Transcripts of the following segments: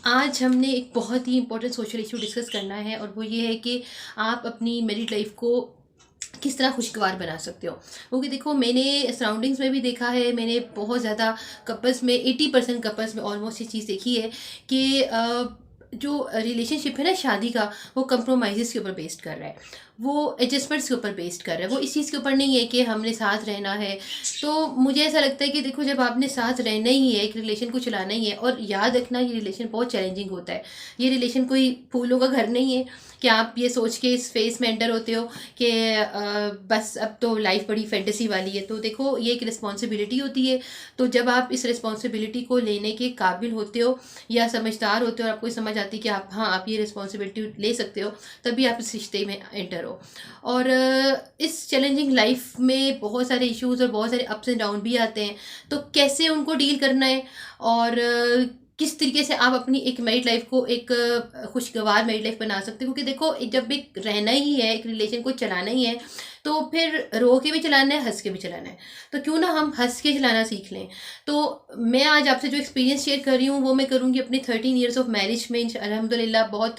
आज हमने एक बहुत ही इम्पोर्टेंट सोशल इशू डिस्कस करना है और वो ये है कि आप अपनी मैरिड लाइफ को किस तरह खुशगवार बना सकते हो। क्योंकि देखो, मैंने सराउंडिंग्स में भी देखा है, मैंने बहुत ज़्यादा कपल्स में 80% कपल्स में ऑलमोस्ट ये चीज़ देखी है कि जो रिलेशनशिप है ना शादी का, वो कंप्रोमाइज़ के ऊपर बेस्ड कर रहा है, वो एडजस्टमेंट्स के ऊपर बेस्ड कर रहा है, वो इस चीज़ के ऊपर नहीं है कि हमने साथ रहना है। तो मुझे ऐसा लगता है कि देखो, जब आपने साथ रहना ही है, एक रिलेशन को चलाना ही है, और याद रखना ये रिलेशन बहुत चैलेंजिंग होता है। ये रिलेशन कोई फूलों का घर नहीं है कि आप ये सोच के इस फेस में एंटर होते हो कि बस अब तो लाइफ बड़ी फैंटेसी वाली है। तो देखो, ये एक रिस्पॉन्सिबिलिटी होती है। तो जब आप इस रिस्पॉन्सिबिलिटी को लेने के काबिल होते हो या समझदार होते हो और आपको समझ आती है कि आप, हाँ, आप ये रिस्पॉन्सिबिलिटी ले सकते हो, तभी आप इस रिश्ते में एंटर हो। और इस चैलेंजिंग लाइफ में बहुत सारे इश्यूज और बहुत सारे अप्स एंड डाउन भी आते हैं। तो कैसे उनको डील करना है और किस तरीके से आप अपनी एक मैरिड लाइफ को एक खुशगवार मैरिड लाइफ बना सकते हो। क्योंकि देखो, जब एक रहना ही है, एक रिलेशन को चलाना ही है, तो फिर रो के भी चलाना है, हंस के भी चलाना है। तो क्यों ना हम हंस के चलाना सीख लें। तो मैं आज आपसे जो एक्सपीरियंस शेयर कर रही हूँ वो मैं करूँगी अपनी 13 ईयर्स ऑफ मैरिज में। अल्हम्दुलिल्लाह बहुत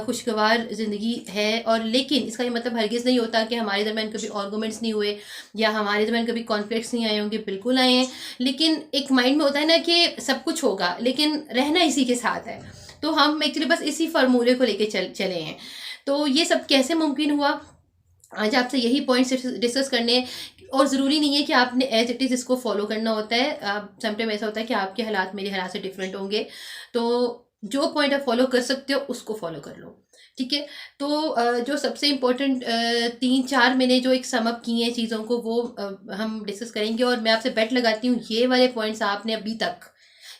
खुशगवार ज़िंदगी है। और लेकिन इसका ये मतलब हरगिज़ नहीं होता कि हमारे दरमियान कभी आर्गूमेंट्स नहीं हुए या हमारे दरमियान कभी कॉन्फ्लिक्ट्स नहीं आए होंगे। बिल्कुल आए हैं। लेकिन एक माइंड में होता है ना कि सब कुछ होगा, लेकिन रहना इसी के साथ है। तो हम एक्चुअली बस इसी फार्मूले को लेके चले हैं। तो ये सब कैसे मुमकिन हुआ, आज आपसे यही पॉइंट्स डिस्कस करने हैं। और ज़रूरी नहीं है कि आपने एज इट इज़ इसको फॉलो करना होता है। समटाइम ऐसा होता है कि आपके हालात मेरे हालात से डिफरेंट होंगे। तो जो पॉइंट आप फॉलो कर सकते हो उसको फॉलो कर लो। ठीक है। तो जो सबसे इम्पोर्टेंट 3-4 मैंने जो एक समअप किए हैं चीज़ों को, वो हम डिस्कस करेंगे। और मैं आपसे बेट लगाती हूँ ये वाले पॉइंट्स आपने अभी तक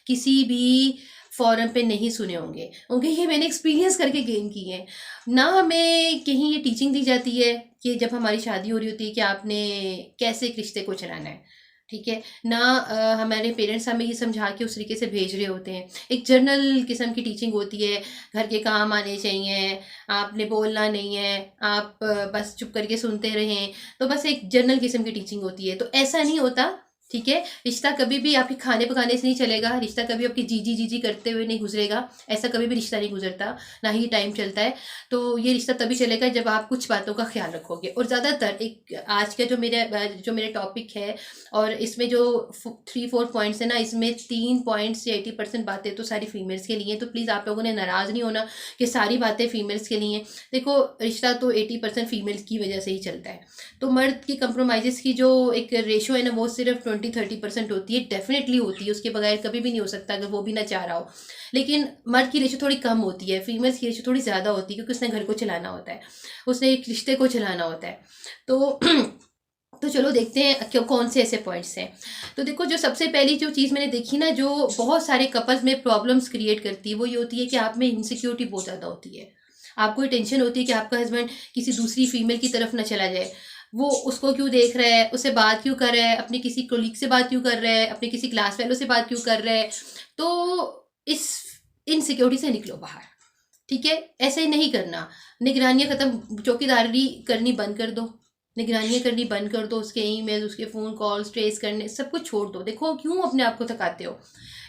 किसी भी फोरम पे नहीं सुने होंगे, क्योंकि ये मैंने एक्सपीरियंस करके गेन किए हैं। ना हमें कहीं ये टीचिंग दी जाती है कि जब हमारी शादी हो रही होती है कि आपने कैसे एक रिश्ते को चलाना है। ठीक है ना। हमारे पेरेंट्स हमें ये समझा के उस तरीके से भेज रहे होते हैं। एक जर्नल किस्म की टीचिंग होती है, घर के काम आने चाहिए, आपने बोलना नहीं है, आप बस चुप करके सुनते रहें। तो बस एक जर्नल किस्म की टीचिंग होती है। तो ऐसा नहीं होता। ठीक है। रिश्ता कभी भी आपके खाने पकाने से नहीं चलेगा, रिश्ता कभी आपकी जीजी जीजी करते हुए नहीं गुजरेगा। ऐसा कभी भी रिश्ता नहीं गुजरता, ना ही टाइम चलता है। तो ये रिश्ता तभी चलेगा जब आप कुछ बातों का ख्याल रखोगे। और ज़्यादातर एक आज का जो मेरे टॉपिक है, और इसमें जो 3-4 पॉइंट्स है ना, इसमें 3 पॉइंट्स या 80% बातें तो सारी फीमेल्स के लिए हैं। तो प्लीज़ आप लोगों ने नाराज़ नहीं होना कि सारी बातें फीमेल्स के लिए हैं। देखो, रिश्ता तो 80% फीमेल्स की वजह से ही चलता है। तो मर्द की कंप्रोमाइज़ की जो एक रेशो है ना, वो सिर्फ 20-30% होती है। डेफिनेटली होती है, उसके बगैर कभी भी नहीं हो सकता अगर वो भी ना चाह रहा हो। लेकिन मर्द की रेशो थोड़ी कम होती है, फीमेल्स की रेशो थोड़ी ज़्यादा होती है, क्योंकि उसने घर को चलाना होता है, उसने एक रिश्ते को चलाना होता है। तो तो चलो देखते हैं क्यों, कौन से ऐसे पॉइंट्स हैं। तो देखो, जो सबसे पहली जो चीज़ मैंने देखी ना, जो बहुत सारे कपल्स में प्रॉब्लम्स क्रिएट करती है, वो ये होती है कि आप में इनसिक्योरिटी बहुत ज़्यादा होती है। आपको ये टेंशन होती है कि आपका हस्बैंड किसी दूसरी फीमेल की तरफ ना चला जाए। वो उसको क्यों देख रहा है, उससे बात क्यों कर रहा है, अपने किसी कोलीग से बात क्यों कर रहा है, अपने किसी क्लास फेलो से बात क्यों कर रहा है। तो इस इनसिक्योरिटी से निकलो बाहर। ठीक है। ऐसे ही नहीं करना। निगरानियाँ ख़त्म, चौकीदारी करनी बंद कर दो। निगरानियाँ करनी बंद कर दो। उसके ईमेल, उसके फ़ोन कॉल्स ट्रेस करने, सब कुछ छोड़ दो। देखो, क्यों अपने आप को थकाते हो।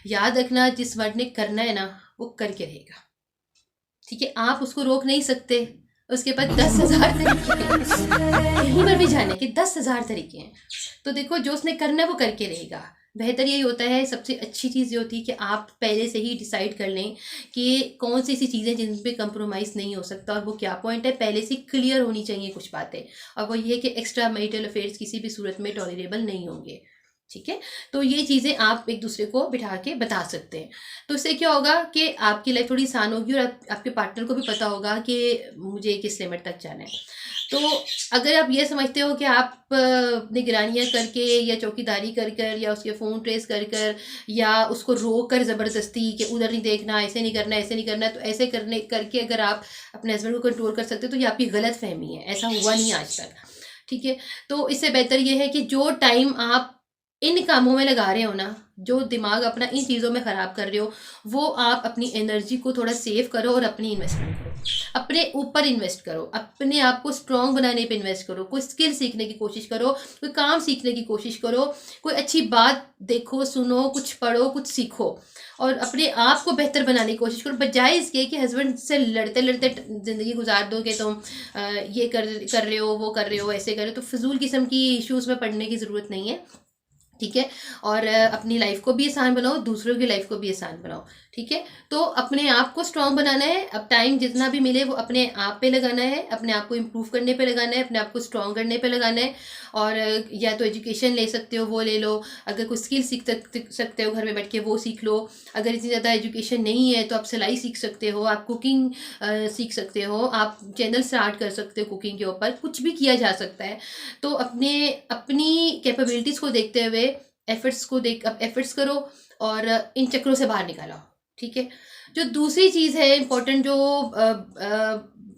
याद रखना, जिस मर्द ने करना है ना, वो करके रहेगा। ठीक है। आप उसको रोक नहीं सकते। उसके पास 10,000 तरीके हैं कहीं पर भी जाने के, 10,000 तरीके हैं। तो देखो, जो उसने करना है वो करके रहेगा। बेहतर यही होता है, सबसे अच्छी चीज़ ये होती है कि आप पहले से ही डिसाइड कर लें कि कौन सी ऐसी चीज़ें जिन पे कंप्रोमाइज़ नहीं हो सकता, और वो क्या पॉइंट है। पहले से क्लियर होनी चाहिए कुछ बातें। और वो ये कि एक्स्ट्रा मैरिटल अफेयर्स किसी भी सूरत में टॉलरेबल नहीं होंगे। ठीक है। तो ये चीज़ें आप एक दूसरे को बिठा के बता सकते हैं। तो इससे क्या होगा कि आपकी लाइफ थोड़ी आसान होगी, और आपके पार्टनर को भी पता होगा कि मुझे किस लिमिट तक जाना है। तो अगर आप ये समझते हो कि आप निगरानियाँ करके या चौकीदारी कर कर या उसके फ़ोन ट्रेस कर कर या उसको रोक कर ज़बरदस्ती कि उधर नहीं देखना, ऐसे नहीं करना, ऐसे नहीं करना, तो ऐसे करने करके अगर आप अपने हस्बैंड को कंट्रोल कर सकते हो, तो ये आपकी गलत फहमी है। ऐसा हुआ नहीं आज तक। ठीक है। तो इससे बेहतर ये है कि जो टाइम आप इन कामों में लगा रहे हो ना, जो दिमाग अपना इन चीज़ों में ख़राब कर रहे हो, वो आप अपनी एनर्जी को थोड़ा सेव करो और अपनी इन्वेस्टमेंट करो। अपने ऊपर इन्वेस्ट करो, अपने आप को स्ट्रांग बनाने पे इन्वेस्ट करो, कोई स्किल सीखने की कोशिश करो, कोई काम सीखने की कोशिश करो, कोई अच्छी बात देखो, सुनो, कुछ पढ़ो, कुछ सीखो और अपने आप को बेहतर बनाने की कोशिश करो, बजाय इसके कि हस्बैंड से लड़ते लड़ते ज़िंदगी गुजार दो कि तुम ये कर रहे हो, वो कर रहे हो, ऐसे कर रहे हो। तो फिजूल किस्म की इश्यूज़ में पढ़ने की ज़रूरत नहीं है, ठीक है। और अपनी लाइफ को भी आसान बनाओ, दूसरों की लाइफ को भी आसान बनाओ, ठीक है। तो अपने आप को स्ट्रांग बनाना है, अब टाइम जितना भी मिले वो अपने आप पे लगाना है, अपने आप को इम्प्रूव करने पे लगाना है, अपने आप को स्ट्रांग करने पे लगाना है। और या तो एजुकेशन ले सकते हो वो ले लो, अगर कोई स्किल सीख सकते हो घर में बैठ के वो सीख लो, अगर इतनी ज़्यादा एजुकेशन नहीं है तो आप सिलाई सीख सकते हो, आप कुकिंग सीख सकते हो, आप चैनल स्टार्ट कर सकते हो कुकिंग के ऊपर, कुछ भी किया जा सकता है। तो अपनी कैपेबिलिटीज़ को देखते हुए एफर्ट्स करो और इन चक्रों से बाहर निकालो, ठीक है। जो दूसरी चीज़ है इम्पोर्टेंट, जो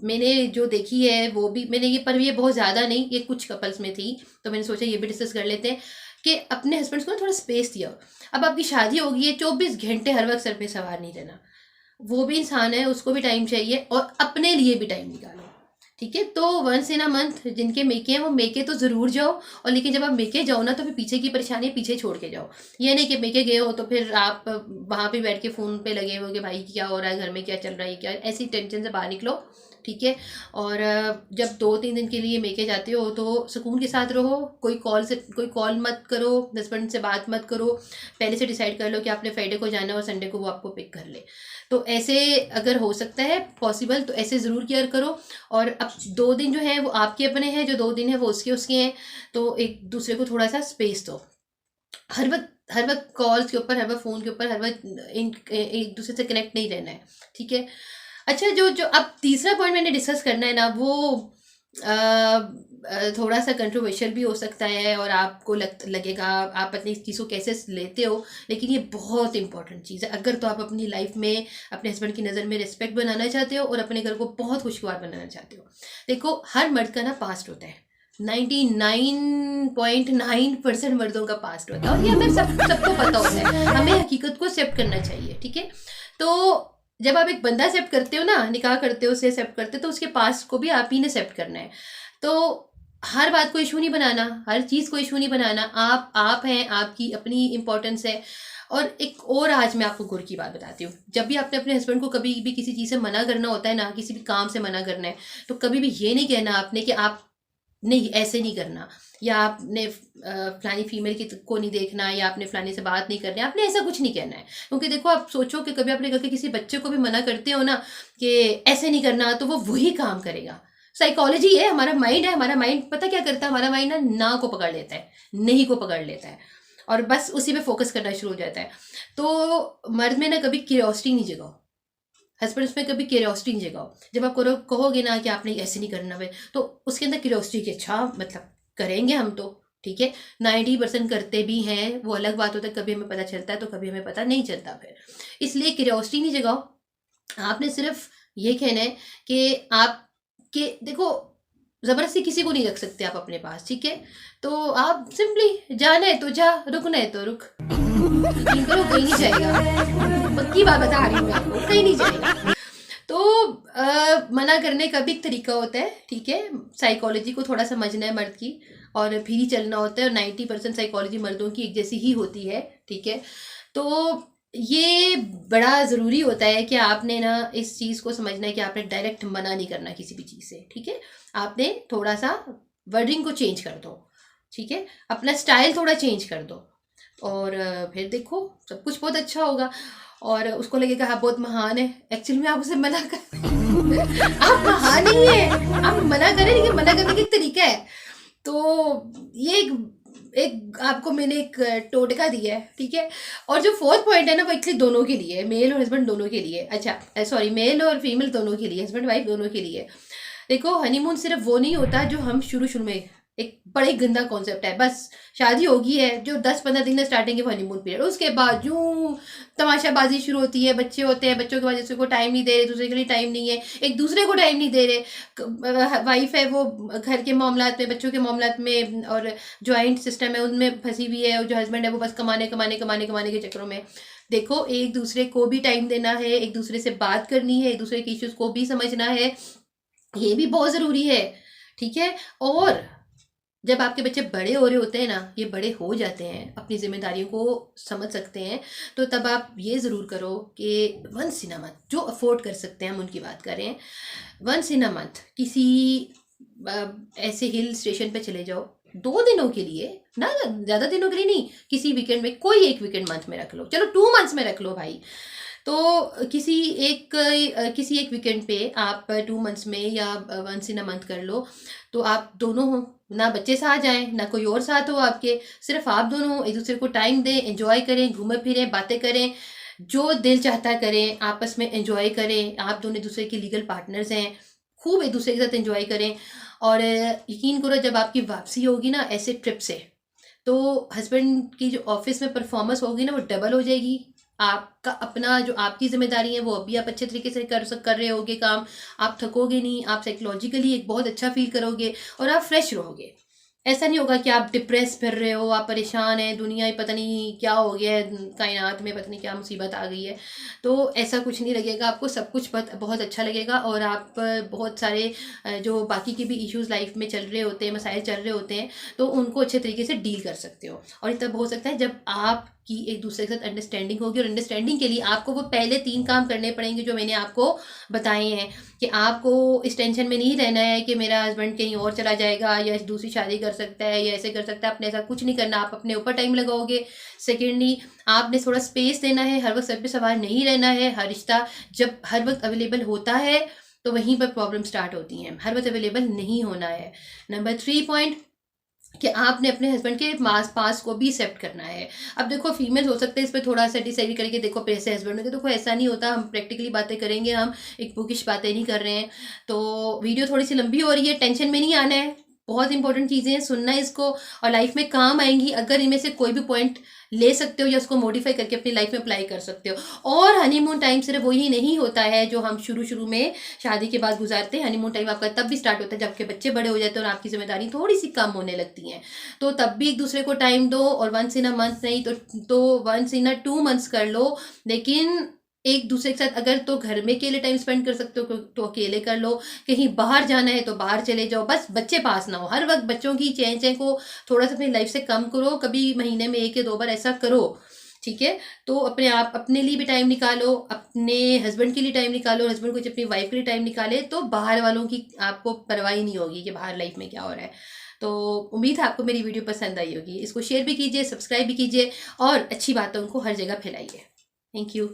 मैंने जो देखी है वो भी मैंने ये बहुत ज़्यादा नहीं, ये कुछ कपल्स में थी, तो मैंने सोचा ये भी डिस्कस कर लेते हैं कि अपने हस्बैंड्स को ना थोड़ा स्पेस दिया। अब आपकी शादी होगी है, 24 घंटे हर वक्त सर पे सवार नहीं रहना, वो भी इंसान है, उसको भी टाइम चाहिए और अपने लिए भी टाइम निकालो, ठीक है। तो वंस इन अ मंथ जिनके मेके हैं वो मेके तो ज़रूर जाओ, और लेकिन जब आप मेके जाओ ना तो फिर पीछे की परेशानी पीछे छोड़ के जाओ। ये नहीं कि मेके गए हो तो फिर आप वहाँ पे बैठ के फ़ोन पे लगे हो कि भाई क्या हो रहा है, घर में क्या चल रहा है, क्या, ऐसी टेंशन से बाहर निकलो, ठीक है। और जब 2-3 दिन के लिए मेके जाते हो तो सुकून के साथ रहो, कोई कॉल मत करो, हस्बैंड से बात मत करो, पहले से डिसाइड कर लो कि आपने फ्राइडे को जाना है और संडे को वो आपको पिक कर ले। तो ऐसे अगर हो सकता है पॉसिबल तो ऐसे ज़रूर केयर करो। और अब 2 दिन जो हैं वो आपके अपने हैं, जो 2 दिन हैं वो उसके हैं, तो एक दूसरे को थोड़ा सा स्पेस दो। हर वक्त कॉल्स के ऊपर, हर वक्त फ़ोन के ऊपर, हर वक्त एक दूसरे से कनेक्ट नहीं रहना है, ठीक है। अच्छा, जो जो अब तीसरा पॉइंट मैंने डिस्कस करना है ना, वो थोड़ा सा कंट्रोवर्शियल भी हो सकता है और आपको लगेगा आप अपनी इस चीज़ को कैसे लेते हो, लेकिन ये बहुत इंपॉर्टेंट चीज़ है अगर तो आप अपनी लाइफ में अपने हस्बैंड की नज़र में रिस्पेक्ट बनाना चाहते हो और अपने घर को बहुत खुशगवार बनाना चाहते हो। देखो, हर मर्द का ना पास्ट होता है, 99.9% मर्दों का पास्ट होता है, और ये हमें सबको पता होता है, हमें हकीकत को एक्सेप्ट करना चाहिए, ठीक है। तो जब आप एक बंदा एक्सेप्ट करते हो ना, निकाह करते हो, उसे एक्सेप्ट करते हो, तो उसके पास्ट को भी आप ही ने एक्सेप्ट करना है। तो हर बात को इशू नहीं बनाना, हर चीज़ को इशू नहीं बनाना, आप हैं, आपकी अपनी इंपॉर्टेंस है। और एक और आज मैं आपको गुर की बात बताती हूँ, जब भी आपने अपने हस्बैंड को कभी भी किसी चीज़ से मना करना होता है ना, किसी भी काम से मना करना है, तो कभी भी ये नहीं कहना आपने कि आप नहीं ऐसे नहीं करना, या आपने फलानी फीमेल को नहीं देखना, या आपने फलानी से बात नहीं करनी, आपने ऐसा कुछ नहीं कहना है। क्योंकि देखो, आप सोचो कि कभी अपने घर के किसी बच्चे को भी मना करते हो ना कि ऐसे नहीं करना, तो वो वही काम करेगा। साइकोलॉजी है, हमारा माइंड है, हमारा माइंड पता क्या करता है, हमारा माइंड ना को पकड़ लेता है, नहीं को पकड़ लेता है, और बस उसी पे फोकस करना शुरू हो जाता है। तो मर्द में ना कभी क्यूरियोसिटी नहीं जगाओ, हस्बैंड्स में कभी क्यूरियोसिटी नहीं जगाओ। जब आप कहोगे ना कि आपने ऐसे नहीं करना है, तो उसके अंदर क्यूरियोसिटी की, अच्छा मतलब करेंगे हम तो, ठीक है। 90% करते भी हैं, वो अलग बात होता है, कभी हमें पता चलता है तो कभी हमें पता नहीं चलता। फिर इसलिए क्यूरियोसिटी नहीं जगाओ, आपने सिर्फ ये कहना है कि आप के देखो, ज़बरदस्ती किसी को नहीं रख सकते आप अपने पास, ठीक है। तो आप सिंपली जाना है तो जा, रुकना है तो रुक, यकीन करो कहीं नहीं जाएगा, पक्की बात बता रही हूँ मैं आपको, कहीं नहीं जाएगा। तो मना करने का भी एक तरीका होता है, ठीक है। साइकोलॉजी को थोड़ा समझना है मर्द की, और फिर ही चलना होता है, और 90% साइकोलॉजी मर्दों की एक जैसी ही होती है, ठीक है। तो ये बड़ा ज़रूरी होता है कि आपने ना इस चीज़ को समझना है कि आपने डायरेक्ट मना नहीं करना किसी भी चीज़ से, ठीक है। आपने थोड़ा सा वर्डिंग को चेंज कर दो, ठीक है, अपना स्टाइल थोड़ा चेंज कर दो, और फिर देखो सब कुछ बहुत अच्छा होगा। और उसको लगेगा आप बहुत महान है, एक्चुअली में आप उसे मना कर आप महान नहीं है, आप मना करें, लेकिन मना करने का एक तरीका है। तो ये एक आपको मैंने एक टोटका दिया है, ठीक है। और जो 4th पॉइंट है ना, वो एक्चुअली दोनों के लिए, मेल और हस्बैंड दोनों के लिए, अच्छा सॉरी, मेल और फीमेल दोनों के लिए, हस्बैंड वाइफ दोनों के लिए। देखो, हनीमून सिर्फ वो नहीं होता जो हम शुरू में, एक बड़ा ही गंदा कॉन्सेप्ट है, बस शादी होगी है, जो 10-15 दिन स्टार्टिंग है वो हनीमून पीरियड, उसके बाद यूं तमाशाबाजी शुरू होती है, बच्चे होते हैं, बच्चों के बाद दूसरे को टाइम नहीं दे रहे, दूसरे के लिए टाइम नहीं है, एक दूसरे को टाइम नहीं दे रहे, वाइफ है वो घर के मामलात में, बच्चों के मामलात में, और जॉइंट सिस्टम है उनमें फंसी हुई है, और जो हस्बैंड है वो बस कमाने के चक्करों में देखो, एक दूसरे को भी टाइम देना है, एक दूसरे से बात करनी है, एक दूसरे के इश्यूज को भी समझना है, ये भी बहुत ज़रूरी है। ठीक है। और जब आपके बच्चे बड़े हो रहे होते हैं ना, ये बड़े हो जाते हैं, अपनी जिम्मेदारियों को समझ सकते हैं, तो तब आप ये ज़रूर करो कि वंस इन अ मंथ जो अफोर्ड कर सकते हैं, हम उनकी बात करें, वंस इन अ मंथ किसी ऐसे हिल स्टेशन पे चले जाओ, 2 दिनों के लिए ना, ज़्यादा दिनों के लिए नहीं, किसी वीकेंड में, कोई एक वीकेंड मंथ में रख लो, चलो 2 मंथ्स में रख लो भाई। तो किसी एक वीकेंड पे आप 2 मंथ्स में या वंस इन अ मंथ कर लो, तो आप दोनों हो, ना बच्चे साथ जाएं ना कोई और साथ हो आपके, सिर्फ आप दोनों हो, एक दूसरे को टाइम दें, एंजॉय करें, घूमें फिरें, बातें करें, जो दिल चाहता करें, आपस में एंजॉय करें। आप दोनों एक दूसरे के लीगल पार्टनर्स हैं, खूब एक दूसरे के साथ एंजॉय करें। और यकीन करो, जब आपकी वापसी होगी ना ऐसे ट्रिप से, तो हस्बैंड की जो ऑफिस में परफॉर्मेंस होगी ना, वो डबल हो जाएगी। आपका अपना जो आपकी जिम्मेदारी है वो अभी आप अच्छे तरीके से कर रहे होगे काम, आप थकोगे नहीं, आप साइकोलॉजिकली एक बहुत अच्छा फील करोगे और आप फ्रेश रहोगे। ऐसा नहीं होगा कि आप डिप्रेस फिर रहे हो, आप परेशान हैं, दुनिया ही पता नहीं क्या हो गया है, कायनात में पता नहीं क्या मुसीबत आ गई है। तो ऐसा कुछ नहीं लगेगा आपको, सब कुछ बहुत अच्छा लगेगा। और आप बहुत सारे जो बाकी के भी इश्यूज लाइफ में चल रहे होते हैं, मसाइल चल रहे होते हैं, तो उनको अच्छे तरीके से डील कर सकते हो। और तब हो सकता है जब आपकी एक दूसरे के साथ अंडरस्टैंडिंग होगी, और अंडरस्टैंडिंग के लिए आपको वो पहले 3 काम करने पड़ेंगे जो मैंने आपको बताए हैं, कि आपको इस टेंशन में नहीं रहना है कि मेरा हस्बैंड कहीं और चला जाएगा या दूसरी शादी कर सकता है या ऐसे कर सकता है। अपने ऐसा कुछ नहीं करना, आप अपने ऊपर टाइम लगाओगे। सेकेंडली, आपने थोड़ा स्पेस देना है, हर वक्त सर पे सवार नहीं रहना है। हर रिश्ता जब हर वक्त अवेलेबल होता है तो वहीं पर प्रॉब्लम स्टार्ट होती हैं, हर वक्त अवेलेबल नहीं होना है। नंबर 3 पॉइंट, कि आपने अपने हस्बैंड के पास को भी एक्सेप्ट करना है। अब देखो, फीमेल हो सकते हैं इस पर थोड़ा सा डिसाइड करेंगे, देखो पैसे हस्बैंड होंगे, देखो ऐसा नहीं होता, हम प्रैक्टिकली बातें करेंगे, हम एक बुकिश बातें नहीं कर रहे हैं। तो वीडियो थोड़ी सी लंबी हो रही है, टेंशन में नहीं आना है, बहुत इंपॉर्टेंट चीज़ें हैं, सुनना है इसको, और लाइफ में काम आएंगी अगर इनमें से कोई भी पॉइंट ले सकते हो या उसको मॉडिफाई करके अपनी लाइफ में अप्लाई कर सकते हो। और हनीमून टाइम सिर्फ वही नहीं होता है जो हम शुरू शुरू में शादी के बाद गुजारते हैं। हनीमून टाइम आपका तब भी स्टार्ट होता है जब आपके बच्चे बड़े हो जाते हैं और आपकी जिम्मेदारी थोड़ी सी कम होने लगती हैं। तो तब भी एक दूसरे को टाइम दो, और वंस इन अ मंथ नहीं तो वंस इन अ 2 मंथ्स कर लो। लेकिन एक दूसरे के साथ अगर तो घर में अकेले टाइम स्पेंड कर सकते हो तो अकेले कर लो, कहीं बाहर जाना है तो बाहर चले जाओ, बस बच्चे पास ना हो। हर वक्त बच्चों की चैन चैन को थोड़ा सा अपनी लाइफ से कम करो, कभी महीने में 1 या 2 बार ऐसा करो। ठीक है। तो अपने लिए भी टाइम निकालो, अपने हस्बैंड के लिए टाइम निकालो, हस्बैंड कुछ अपनी वाइफ के लिए टाइम निकाले, तो बाहर वालों की आपको परवाह नहीं होगी कि बाहर लाइफ में क्या हो रहा है। तो उम्मीद है आपको मेरी वीडियो पसंद आई होगी। इसको शेयर भी कीजिए, सब्सक्राइब भी कीजिए, और अच्छी बातों को हर जगह फैलाइए। Thank you.